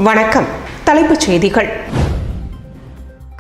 வணக்கம். தலைப்புச் செய்திகள்.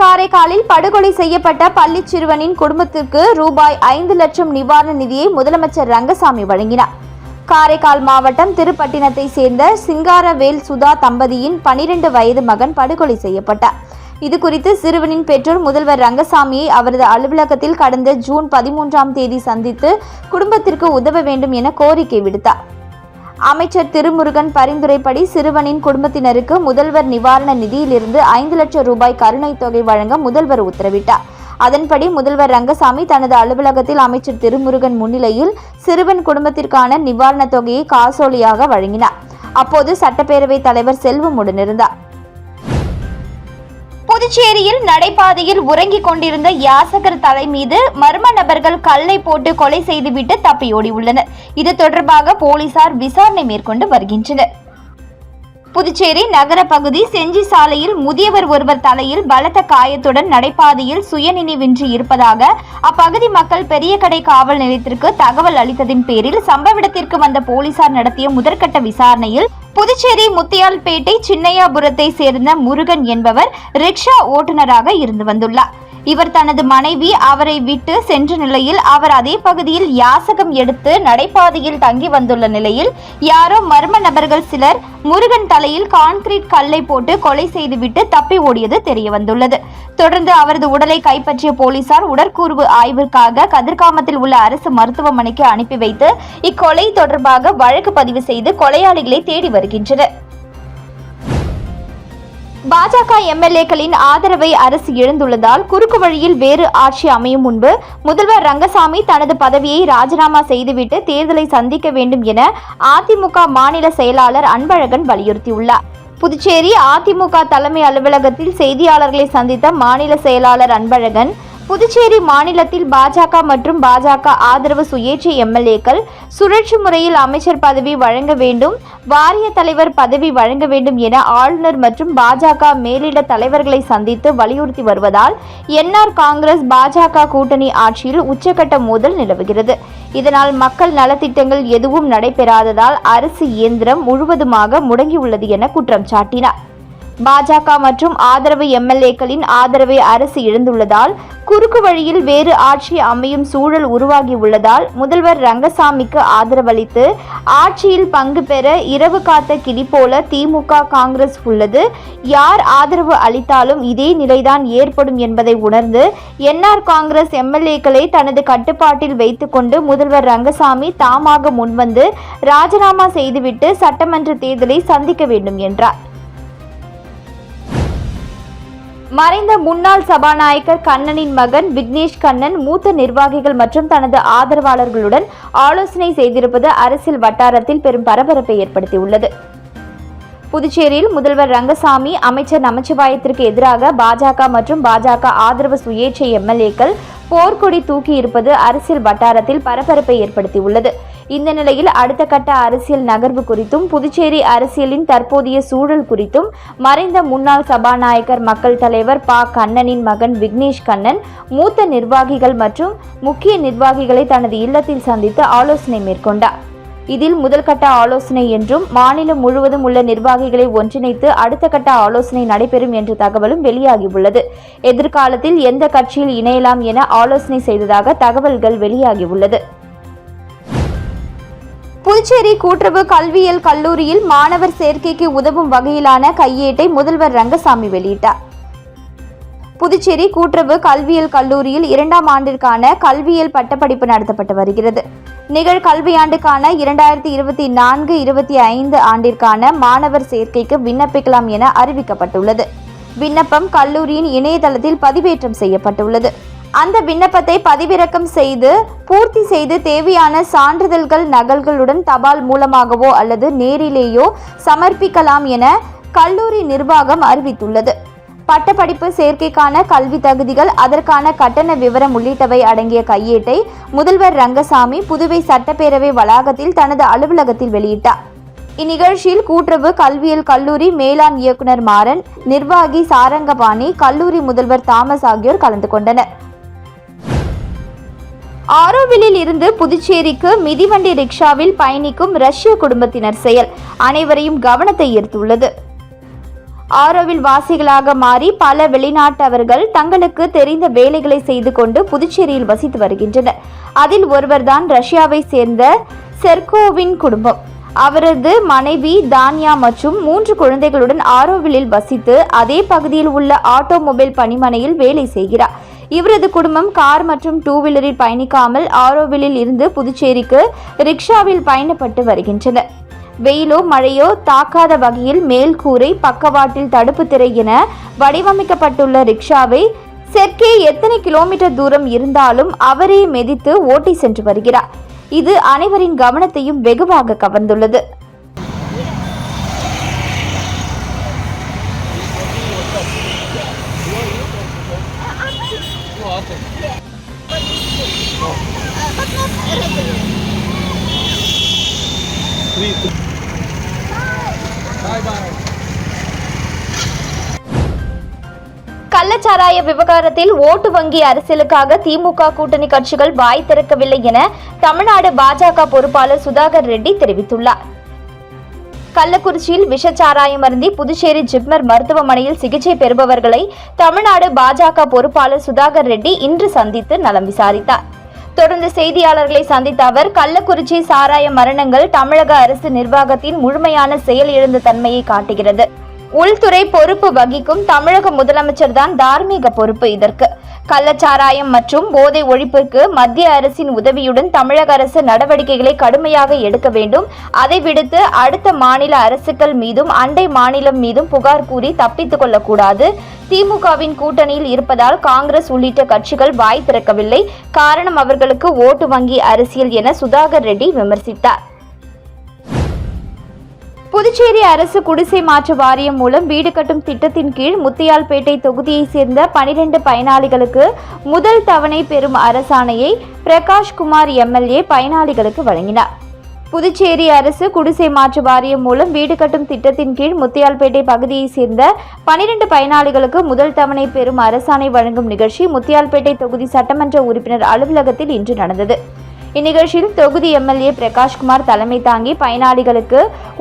காரைக்காலில் படுகொலை செய்யப்பட்ட பள்ளி சிறுவனின் குடும்பத்திற்கு ரூபாய் 5 லட்சம் நிவாரண நிதியை முதலமைச்சர் ரங்கசாமி வழங்கினார். காரைக்கால் மாவட்டம் திருப்பட்டினத்தை சேர்ந்த சிங்காரவேல் சுதா தம்பதியின் 12 வயது மகன் படுகொலை செய்யப்பட்டார். இதுகுறித்து சிறுவனின் பெற்றோர் முதல்வர் ரங்கசாமியை அவரது அலுவலகத்தில் கடந்த ஜூன் 13ஆம் தேதி சந்தித்து குடும்பத்திற்கு உதவ வேண்டும் என கோரிக்கை விடுத்தார். அமைச்சர் திருமுருகன் பரிந்துரைப்படி சிறுவனின் குடும்பத்தினருக்கு முதல்வர் நிவாரண நிதியிலிருந்து 5 லட்சம் ரூபாய் கருணை தொகை வழங்க முதல்வர் உத்தரவிட்டார். அதன்படி முதல்வர் ரங்கசாமி தனது அலுவலகத்தில் அமைச்சர் திருமுருகன் முன்னிலையில் சிறுவன் குடும்பத்திற்கான நிவாரண தொகையை காசோலையாக வழங்கினார். அப்போது சட்டப்பேரவைத் தலைவர் செல்வம் உடனிருந்தார். புதுச்சேரியில் நடைபாதையில் உறங்கிக் கொண்டிருந்த யாசகர் தலை மீது மர்ம நபர்கள் கல்லை போட்டு கொலை செய்துவிட்டு தப்பியோடியுள்ளனர். இது தொடர்பாக போலீசார் விசாரணை மேற்கொண்டு வருகின்றனர். புதுச்சேரி நகர பகுதி செஞ்சி சாலையில் முதியவர் ஒருவர் தலையில் பலத்த காயத்துடன் நடைபாதையில் சுயநினைவின்றி இருப்பதாக அப்பகுதி மக்கள் பெரிய கடை காவல் நிலையத்திற்கு தகவல் அளித்ததின் பேரில் சம்பவ இடத்திற்கு வந்த போலீசார் நடத்திய முதற்கட்ட விசாரணையில் புதுச்சேரி முத்தியால்பேட்டை சின்னையாபுரத்தை சேர்ந்த முருகன் என்பவர் ரிக்ஷா ஓட்டுநராக இருந்து வந்துள்ளார். இவர் தனது மனைவி அவரை விட்டு சென்ற நிலையில் அவர் அதே பகுதியில் யாசகம் எடுத்து நடைபாதையில் தங்கி வந்துள்ள நிலையில் யாரோ மர்ம நபர்கள் சிலர் முருகன் தலையில் கான்கிரீட் கல்லை போட்டு கொலை செய்துவிட்டு தப்பி ஓடியது தெரியவந்துள்ளது. தொடர்ந்து அவரது உடலை கைப்பற்றிய போலீசார் உடற்கூறு ஆய்விற்காக கதிர்காமத்தில் உள்ள அரசு மருத்துவமனைக்கு அனுப்பி வைத்து இக்கொலை தொடர்பாக வழக்கு பதிவு செய்து கொலையாளிகளை தேடி வருகின்றனர். பாஜக எம்எல்ஏக்களின் ஆதரவை அரசு இழந்துள்ளதால் குறுக்கு வழியில் வேறு ஆட்சி அமையும் முன்பு முதல்வர் ரங்கசாமி தனது பதவியை ராஜினாமா செய்துவிட்டு தேர்தலை சந்திக்க வேண்டும் என அதிமுக மாநில செயலாளர் அன்பழகன் வலியுறுத்தியுள்ளார். புதுச்சேரி அதிமுக தலைமை அலுவலகத்தில் செய்தியாளர்களை சந்தித்த மாநில செயலாளர் அன்பழகன், புதுச்சேரி மாநிலத்தில் பாஜக மற்றும் பாஜக ஆதரவு சுயேட்சை எம்எல்ஏக்கள் சுழற்சி முறையில் அமைச்சர் பதவி வழங்க வேண்டும், வாரிய தலைவர் பதவி வழங்க வேண்டும் என ஆளுநர் மற்றும் பாஜக மேலிட தலைவர்களை சந்தித்து வலியுறுத்தி வருவதால் என்ஆர் காங்கிரஸ் பாஜக கூட்டணி ஆட்சியில் உச்சக்கட்ட மோதல் நிலவுகிறது. இதனால் மக்கள் நலத்திட்டங்கள் எதுவும் நடைபெறாததால் அரசு இயந்திரம் முழுவதுமாக முடங்கியுள்ளது என குற்றம் சாட்டினார். பாஜக மற்றும் ஆதரவு எம்எல்ஏக்களின் ஆதரவை அரசு இழந்துள்ளதால் குறுக்கு வழியில் வேறு ஆட்சி அமையும் சூழல் உருவாகியுள்ளதால் முதல்வர் ரங்கசாமிக்கு ஆதரவளித்து ஆட்சியில் பங்கு பெற இரவு காத்த கிளி போல திமுக காங்கிரஸ் உள்ளது. யார் ஆதரவு அளித்தாலும் இதே நிலைதான் ஏற்படும் என்பதை உணர்ந்து என்ஆர் காங்கிரஸ் எம்எல்ஏக்களை தனது கட்டுப்பாட்டில் வைத்துக்கொண்டு முதல்வர் ரங்கசாமி தாமாக முன்வந்து ராஜினாமா செய்துவிட்டு சட்டமன்ற தேர்தலை சந்திக்க வேண்டும் என்றார். மறைந்த முன்னாள் சபாநாயகர் கண்ணனின் மகன் விக்னேஷ் கண்ணன் மூத்த நிர்வாகிகள் மற்றும் தனது ஆதரவாளர்களுடன் ஆலோசனை செய்திருப்பது அரசியல் வட்டாரத்தில் பெரும் பரபரப்பை ஏற்படுத்தியுள்ளது. புதுச்சேரியில் முதல்வர் ரங்கசாமி, அமைச்சர் நமச்சிவாயத்திற்கு எதிராக பாஜக மற்றும் பாஜக ஆதரவு சுயேட்சை எம்எல்ஏக்கள் போர்க்கொடி தூக்கி இருப்பது அரசியல் வட்டாரத்தில் பரபரப்பை ஏற்படுத்தியுள்ளது. இந்த நிலையில் அடுத்த கட்ட அரசியல் நகர்வு குறித்தும் புதுச்சேரி அரசியலின் தற்போதைய சூழல் குறித்தும் மறைந்த முன்னாள் சபாநாயகர் மக்கள் தலைவர் ப. கண்ணனின் மகன் விக்னேஷ் கண்ணன் மூத்த நிர்வாகிகள் மற்றும் முக்கிய நிர்வாகிகளை தனது இல்லத்தில் சந்தித்து ஆலோசனை மேற்கொண்டார். இதில் முதல் கட்ட ஆலோசனை என்றும் மாநிலம் முழுவதும் உள்ள நிர்வாகிகளை ஒன்றிணைத்து அடுத்த கட்ட ஆலோசனை நடைபெறும் என்ற தகவலும் வெளியாகியுள்ளது. எதிர்காலத்தில் எந்த கட்சியில் இணையலாம் என ஆலோசனை செய்ததாக தகவல்கள் வெளியாகியுள்ளது. புதுச்சேரி கூட்டுறவு கல்வியியல் கல்லூரியில் மாணவர் சேர்க்கைக்கு உதவும் வகையிலான கையேட்டை முதல்வர் ரங்கசாமி வெளியிட்டார். புதுச்சேரி கூட்டுறவு கல்வியியல் கல்லூரியில் 2ஆம் ஆண்டிற்கான கல்வியியல் பட்டப்படிப்பு நடத்தப்பட்டு வருகிறது. நிகழ் கல்வியாண்டுக்கான 2024-25 ஆண்டிற்கான மாணவர் சேர்க்கைக்கு விண்ணப்பிக்கலாம் என அறிவிக்கப்பட்டுள்ளது. விண்ணப்பம் கல்லூரியின் இணையதளத்தில் பதிவேற்றம் செய்யப்பட்டுள்ளது. அந்த விண்ணப்பத்தை பதிவிறக்கம் செய்து பூர்த்தி செய்து தேவையான சான்றிதழ்கள் நகல்களுடன் தபால் மூலமாகவோ அல்லது நேரிலேயோ சமர்ப்பிக்கலாம் என கல்லூரி நிர்வாகம் அறிவித்துள்ளது. பட்டப்படிப்பு சேர்க்கைக்கான கல்வி தகுதிகள், அதற்கான கட்டண விவரம் உள்ளிட்டவை அடங்கிய கையேட்டை முதல்வர் ரங்கசாமி புதுவை சட்டப்பேரவை வளாகத்தில் தனது அலுவலகத்தில் வெளியிட்டார். இந்நிகழ்ச்சியில் கூட்டுறவு கல்வியியல் கல்லூரி மேலாண் இயக்குனர் மாறன், நிர்வாகி சாரங்கபாணி, கல்லூரி முதல்வர் தாமஸ் ஆகியோர் கலந்து கொண்டனர். ஆரோவிலில் இருந்து புதுச்சேரிக்கு மிதிவண்டி ரிக்ஷாவில் பயணிக்கும் ரஷ்ய குடும்பத்தினர் செயல் அனைவரையும் கவனத்தை ஈர்த்துள்ளது. ஆரோவில் வாசிகளாக மாறி பல வெளிநாட்டவர்கள் தங்களுக்கு தெரிந்த வேலைகளை செய்து கொண்டு புதுச்சேரியில் வசித்து வருகின்றனர். அதில் ஒருவர்தான் ரஷ்யாவை சேர்ந்த செர்கோவின் குடும்பம். அவரது மனைவி தானியா மற்றும் 3 குழந்தைகளுடன் ஆரோவிலில் வசித்து அதே பகுதியில் உள்ள ஆட்டோமொபைல் பணிமனையில் வேலை செய்கிறார். இவரது குடும்பம் கார் மற்றும் 2 வீலரில் பயணிக்காமல் ஆரோவிலில் இருந்து புதுச்சேரிக்கு ரிக்ஷாவில் பயணப்பட்டு வருகின்றனர். வெயிலோ மழையோ தாக்காத வகையில் மேல்கூரை, பக்கவாட்டில் தடுப்பு திரை என வடிவமைக்கப்பட்டுள்ள ரிக்ஷாவை செர்கே எத்தனை கிலோமீட்டர் தூரம் இருந்தாலும் அவரே மிதித்து ஓட்டி சென்று வருகிறார். இது அனைவரின் கவனத்தையும் வெகுவாக கவர்ந்துள்ளது. கள்ளச்சாராய விவகாரத்தில் ஓட்டு வங்கி அரசியலுக்காக திமுக கூட்டணி கட்சிகள் வாய் திறக்கவில்லை என தமிழ்நாடு பாஜக பொறுப்பாளர் சுதாகர் ரெட்டி தெரிவித்துள்ளார். கள்ளக்குறிச்சியில் விஷச்சாராயம் அருந்தி புதுச்சேரி ஜிப்மர் மருத்துவமனையில் சிகிச்சை பெறுபவர்களை தமிழ்நாடு பாஜக பொறுப்பாளர் சுதாகர் ரெட்டி இன்று சந்தித்து நலம் விசாரித்தார். தொடர்ந்து செய்தியாளர்களை சந்தித்த அவர், கள்ளக்குறிச்சி சாராய மரணங்கள் தமிழக அரசு நிர்வாகத்தின் முழுமையான செயல் இழந்த தன்மையை காட்டுகிறது. உள்துறை பொறுப்பு வகிக்கும் தமிழக முதலமைச்சர் தான் தார்மீக பொறுப்பு. இதற்கு கள்ளச்சாராயம் மற்றும் போதை ஒழிப்பிற்கு மத்திய அரசின் உதவியுடன் தமிழக அரசு நடவடிக்கைகளை கடுமையாக எடுக்க வேண்டும். அதை விடுத்து அடுத்த மாநில அரசுகள் மீதும் அண்டை மாநிலம் மீதும் புகார் கூறி தப்பித்துக் கொள்ளக்கூடாது. திமுகவின் கூட்டணியில் இருப்பதால் காங்கிரஸ் உள்ளிட்ட கட்சிகள் வாய் திறக்கவில்லை. காரணம் அவர்களுக்கு ஓட்டு வங்கி அரசியல் என சுதாகர் ரெட்டி விமர்சித்தார். புதுச்சேரி அரசு குடிசை மாற்று வாரியம் மூலம் வீடு கட்டும் திட்டத்தின் கீழ் முத்தியால்பேட்டை தொகுதியைச் சேர்ந்த 12 பயனாளிகளுக்கு முதல் தவணை பெறும் அரசாணையை பிரகாஷ்குமார் எம்எல்ஏ பயனாளிகளுக்கு வழங்கினார். புதுச்சேரி அரசு குடிசை மாற்று வாரியம் மூலம் வீடு கட்டும் திட்டத்தின் கீழ் முத்தியால்பேட்டை பகுதியைச் சேர்ந்த 12 பயனாளிகளுக்கு முதல் தவணை பெறும் அரசாணை வழங்கும் நிகழ்ச்சி முத்தியால்பேட்டை தொகுதி சட்டமன்ற உறுப்பினர் அலுவலகத்தில் இன்று நடந்தது. இந்நிகழ்ச்சியில் தொகுதி எம்எல்ஏ பிரகாஷ்குமார் தலைமை தாங்கி பயனாளிகளுக்கு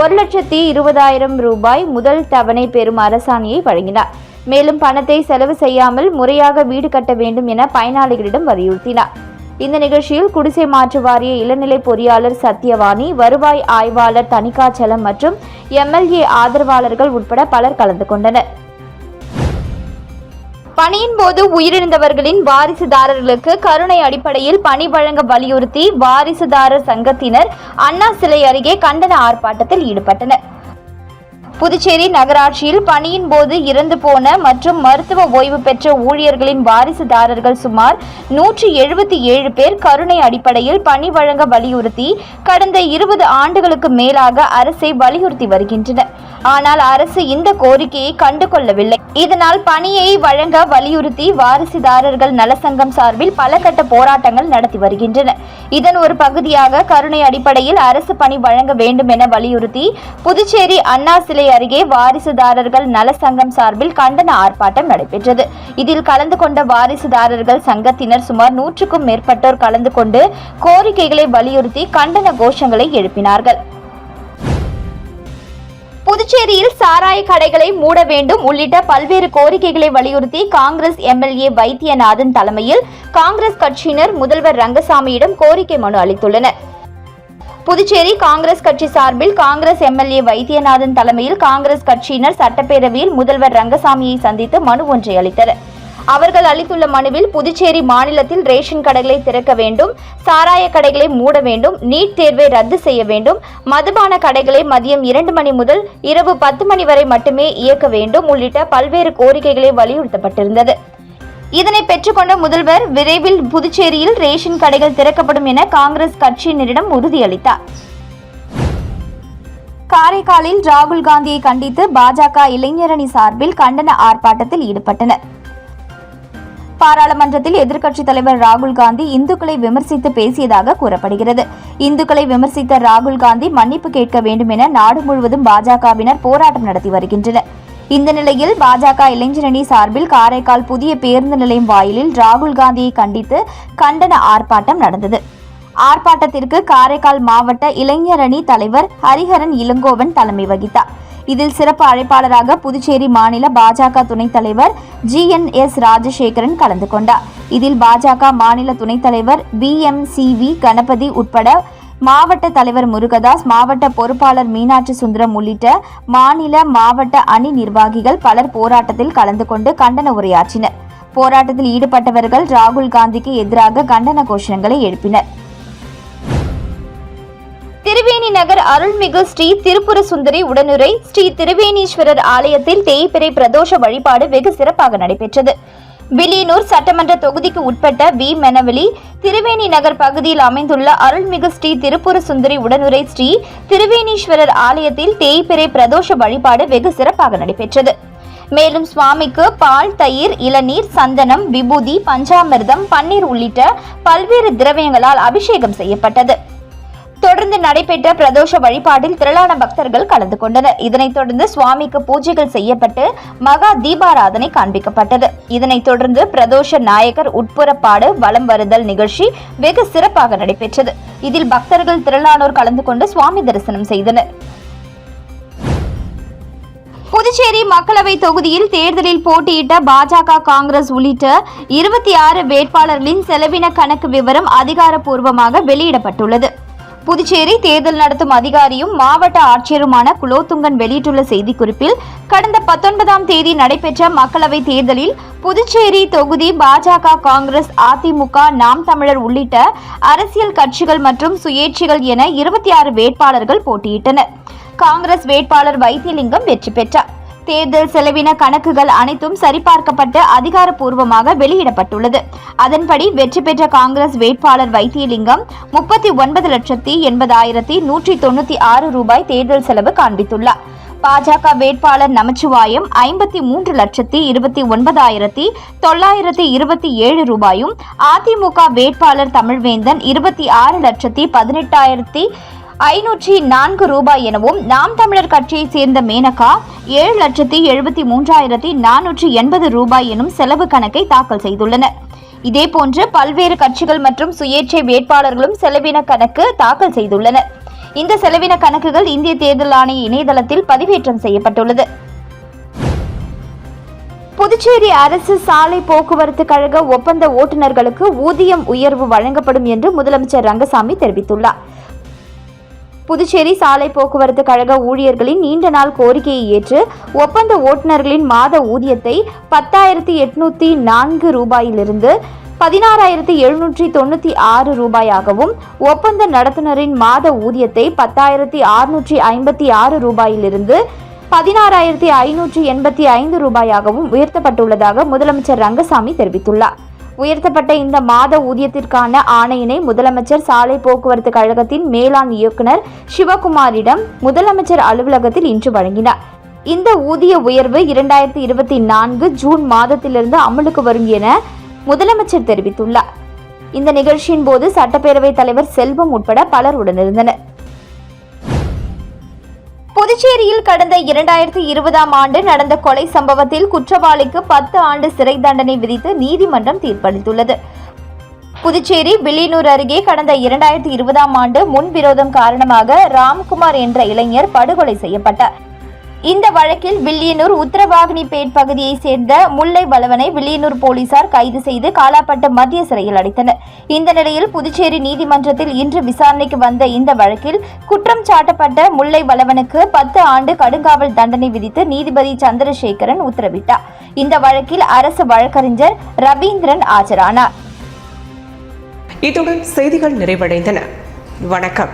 1,20,000 ரூபாய் முதல் தவணை பெறும் அரசாணையை வழங்கினார். மேலும் பணத்தை செலவு செய்யாமல் முறையாக வீடு கட்ட வேண்டும் என பயனாளிகளிடம் வலியுறுத்தினார். இந்த நிகழ்ச்சியில் குடிசை மாற்று வாரிய இளநிலை பொறியாளர் சத்யவாணி, வருவாய் ஆய்வாளர் தணிகாச்சலம் மற்றும் எம்எல்ஏ ஆதரவாளர்கள் உட்பட பலர் கலந்து கொண்டனர். பணியின் போது உயிரிழந்தவர்களின் வாரிசுதாரர்களுக்கு கருணை அடிப்படையில் பணி வழங்க வலியுறுத்தி வாரிசுதாரர் சங்கத்தினர் அண்ணா சிலை அருகே கண்டன ஆர்ப்பாட்டத்தில் ஈடுபட்டனர். புதுச்சேரி நகராட்சியில் பணியின் போது இறந்து போன மற்றும் மருத்துவ ஓய்வு பெற்ற ஊழியர்களின் வாரிசுதாரர்கள் சுமார் 177 பேர் கருணை அடிப்படையில் பணி வழங்க வலியுறுத்தி கடந்த 20 ஆண்டுகளுக்கு மேலாக அரசை வலியுறுத்தி வருகின்றனர். ஆனால் அரசு இந்த கோரிக்கையை கண்டுகொள்ளவில்லை. இதனால் பணியை வழங்க வலியுறுத்தி வாரிசுதாரர்கள் நலசங்கம் சார்பில் பல கட்ட போராட்டங்கள் நடத்தி வருகின்றனர். இதன் ஒரு பகுதியாக கருணை அடிப்படையில் அரசு பணி வழங்க வேண்டும் என வலியுறுத்தி புதுச்சேரி அண்ணா சிலை அருகே வாரிசுதாரர்கள் நலசங்கம் சார்பில் கண்டன ஆர்ப்பாட்டம் நடைபெற்றது. இதில் கலந்து கொண்ட வாரிசுதாரர்கள் சங்கத்தினர் சுமார் 100க்கும் மேற்பட்டோர் கலந்து கொண்டு கோரிக்கைகளை வலியுறுத்தி கண்டன கோஷங்களை எழுப்பினார்கள். புதுச்சேரியில் சாராய கடைகளை மூட வேண்டும் உள்ளிட்ட பல்வேறு கோரிக்கைகளை வலியுறுத்தி காங்கிரஸ் எம்எல்ஏ வைத்தியநாதன் தலைமையில் காங்கிரஸ் கட்சியினர் முதல்வர் ரங்கசாமியிடம் கோரிக்கை மனு அளித்துள்ளனர். புதுச்சேரி காங்கிரஸ் கட்சி சார்பில் காங்கிரஸ் எம்எல்ஏ வைத்தியநாதன் தலைமையில் காங்கிரஸ் கட்சியினர் சட்டப்பேரவையில் முதல்வர் ரங்கசாமியை சந்தித்து மனு ஒன்றை அளித்தனர். அவர்கள் அளித்துள்ள மனுவில் புதுச்சேரி மாநிலத்தில் ரேஷன் கடைகளை திறக்க வேண்டும், சாராய கடைகளை மூட வேண்டும், நீட் தேர்வை ரத்து செய்ய வேண்டும், மதுபான கடைகளை மதியம் 2 மணி முதல் இரவு 10 மணி வரை மட்டுமே இயக்க வேண்டும் உள்ளிட்ட பல்வேறு கோரிக்கைகளை வலியுறுத்தப்பட்டிருந்தது. இதனை பெற்றுக்கொண்ட முதல்வர் விரைவில் புதுச்சேரியில் ரேஷன் கடைகள் திறக்கப்படும் என காங்கிரஸ் கட்சியினரிடம் உறுதியளித்தார். காரைக்காலில் ராகுல் காந்தியை கண்டித்து பாஜக இளைஞரணி சார்பில் கண்டன ஆர்ப்பாட்டத்தில் ஈடுபட்டனர். பாராளுமன்றத்தில் எதிர்க்கட்சித் தலைவர் ராகுல் காந்தி இந்துக்களை விமர்சித்து பேசியதாக கூறப்படுகிறது. இந்துக்களை விமர்சித்த ராகுல் காந்தி மன்னிப்பு கேட்க வேண்டும் என நாடு முழுவதும் பாஜகவினர் போராட்டம் நடத்தி வருகின்றனர். இந்த நிலையில் பாஜக இளைஞரணி சார்பில் காரைக்கால் புதிய பேருந்து நிலையம் வாயிலில் ராகுல் காந்தியை கண்டித்து கண்டன ஆர்ப்பாட்டம் நடந்தது. ஆர்ப்பாட்டத்திற்கு காரைக்கால் மாவட்ட இளைஞரணி தலைவர் ஹரிஹரன் இளங்கோவன் தலைமை வகித்தார். இதில் சிறப்பு அழைப்பாளராக புதுச்சேரி மாநில பாஜக துணைத் தலைவர் GNS ராஜசேகரன் கலந்து கொண்டார். இதில் பாஜக மாநில துணைத் தலைவர் BMCV கணபதி உட்பட மாவட்ட தலைவர் முருகதாஸ், மாவட்ட பொறுப்பாளர் மீனாட்சி சுந்தரம் உள்ளிட்ட மாநில மாவட்ட அணி நிர்வாகிகள் பலர் போராட்டத்தில் கலந்து கொண்டு கண்டன உரையாற்றினர். போராட்டத்தில் ஈடுபட்டவர்கள் ராகுல் காந்திக்கு எதிராக கண்டன கோஷங்களை எழுப்பினர். திருவேணி நகர் அருள்மிகு ஸ்ரீ திருப்புர சுந்தரி உடனுரை ஸ்ரீ திருவேணீஸ்வரர் ஆலயத்தில் தேய்பிறை பிரதோஷ வழிபாடு வெகு சிறப்பாக நடைபெற்றது. வில்லியனூர் சட்டமன்ற தொகுதிக்கு உட்பட்ட மெனவெளி திருவேணி நகர் பகுதியில் அமைந்துள்ள அருள்மிகு ஸ்ரீ திருப்புர சுந்தரி உடனுரை ஸ்ரீ திருவேணீஸ்வரர் ஆலயத்தில் தேய்பிறை பிரதோஷ வழிபாடு வெகு சிறப்பாக நடைபெற்றது. மேலும் சுவாமிக்கு பால், தயிர், இளநீர், சந்தனம், விபூதி, பஞ்சாமிர்தம், பன்னீர் உள்ளிட்ட பல்வேறு திரவியங்களால் அபிஷேகம் செய்யப்பட்டது. தொடர்ந்து நடைபெற்ற பிரதோஷ வழிபாட்டில் திரளான பக்தர்கள் கலந்து கொண்டனர். இதனைத் தொடர்ந்து சுவாமிக்கு பூஜைகள் செய்யப்பட்டு மகா தீபாராதனை காண்பிக்கப்பட்டது. இதனைத் தொடர்ந்து பிரதோஷ நாயகர் உட்புறப்பாடு வலம் வருதல் நிகழ்ச்சி வெகு சிறப்பாக நடைபெற்றது. இதில் பக்தர்கள் திரளானோர் கலந்து கொண்டு சுவாமி தரிசனம் செய்தனர். புதுச்சேரி மக்களவை தொகுதியில் தேர்தலில் போட்டியிட்ட பாஜக, காங்கிரஸ் உள்ளிட்ட 26 வேட்பாளர்களின் செலவின கணக்கு விவரம் அதிகாரப்பூர்வமாக வெளியிடப்பட்டுள்ளது. புதுச்சேரி தேர்தல் நடத்தும் அதிகாரியும் மாவட்ட ஆட்சியருமான குலோத்துங்கன் வெளியிட்டுள்ள செய்திக்குறிப்பில், கடந்த 19ஆம் தேதி நடைபெற்ற மக்களவைத் தேர்தலில் புதுச்சேரி தொகுதி பாஜக, காங்கிரஸ், அதிமுக, நாம் தமிழர் உள்ளிட்ட அரசியல் கட்சிகள் மற்றும் சுயேட்சைகள் என 26 வேட்பாளர்கள் போட்டியிட்டனர். காங்கிரஸ் வேட்பாளர் வைத்தியலிங்கம் வெற்றி பெற்றார். தேர்தல் செலவின கணக்குகள் அனைத்தும் சரிபார்க்கப்பட்டு அதிகாரப்பூர்வமாக வெளியிடப்பட்டுள்ளது. அதன்படி வெற்றி பெற்ற காங்கிரஸ் வேட்பாளர் வைத்தியலிங்கம் 39,80,196 ரூபாய் தேர்தல் செலவு காண்பித்துள்ளார். பாஜக வேட்பாளர் நமச்சிவாயம் 53,29,927 ரூபாயும், அதிமுக வேட்பாளர் தமிழ்வேந்தன் 26,18,504 ரூபாய் எனவும், நாம் தமிழர் கட்சியைச் சேர்ந்த மேனகா 7,73,480 ரூபாய் எனும் செலவு கணக்கை தாக்கல் செய்துள்ளனர். இதேபோன்று பல்வேறு கட்சிகள் மற்றும் சுயேட்சை வேட்பாளர்களும் செலவின கணக்கு தாக்கல் செய்துள்ளனர். இந்த செலவின கணக்குகள் இந்திய தேர்தல் ஆணைய இணையதளத்தில் பதிவேற்றம் செய்யப்பட்டுள்ளது. புதுச்சேரி அரசு சாலை போக்குவரத்து கழக ஒப்பந்த ஓட்டுநர்களுக்கு ஊதியம் உயர்வு வழங்கப்படும் என்று முதலமைச்சர் ரங்கசாமி தெரிவித்துள்ளார். புதுச்சேரி சாலை போக்குவரத்து கழக ஊழியர்களின் நீண்ட நாள் கோரிக்கையை ஏற்று ஒப்பந்த ஓட்டுநர்களின் மாத ஊதியத்தை 10,804 ரூபாயிலிருந்து 16,796 ரூபாயாகவும், ஒப்பந்த நடத்துனரின் மாத ஊதியத்தை 10,656 ரூபாயிலிருந்து 16,585 ரூபாயாகவும் உயர்த்தப்பட்டுள்ளதாக முதலமைச்சர் ரங்கசாமி தெரிவித்துள்ளார். உயர்த்தப்பட்ட இந்த மாத ஊதியத்திற்கான ஆணையினை முதலமைச்சர் சாலை போக்குவரத்து கழகத்தின் மேலாண் இயக்குநர் சிவகுமாரிடம் முதலமைச்சர் அலுவலகத்தில் இன்று வழங்கினார். இந்த ஊதிய உயர்வு 2024 ஜூன் மாதத்திலிருந்து அமலுக்கு வரும் என முதலமைச்சர் தெரிவித்துள்ளார். இந்த நிகழ்ச்சியின் போது சட்டப்பேரவைத் தலைவர் செல்வம் உட்பட பலர் உடனிருந்தனர். புதுச்சேரியில் கடந்த 2020ஆம் ஆண்டு நடந்த கொலை சம்பவத்தில் குற்றவாளிக்கு 10 ஆண்டு சிறை தண்டனை விதித்து நீதிமன்றம் தீர்ப்பளித்துள்ளது. புதுச்சேரி வில்லியனூர் அருகே கடந்த 2020ஆம் ஆண்டு முன்விரோதம் காரணமாக ராம்குமார் என்ற இளைஞர் படுகொலை செய்யப்பட்டார். இந்த வழக்கில் வில்லியனூர் உத்தரவாகினிபேட் பகுதியைச் சேர்ந்த முல்லை வளவனை வில்லியனூர் போலீசார் கைது செய்து காலாப்பட்டு மத்திய சிறையில் அடைத்தனர். இந்த நிலையில் புதுச்சேரி நீதிமன்றத்தில் இன்று விசாரணைக்கு வந்த இந்த வழக்கில் குற்றம் சாட்டப்பட்ட முல்லை வளவனுக்கு 10 ஆண்டு கடுங்காவல் தண்டனை விதித்து நீதிபதி சந்திரசேகரன் உத்தரவிட்டார். இந்த வழக்கில் அரசு வழக்கறிஞர் ரவீந்திரன் ஆஜரானார். இத்துடன் செய்திகள் நிறைவடைந்தன. வணக்கம்.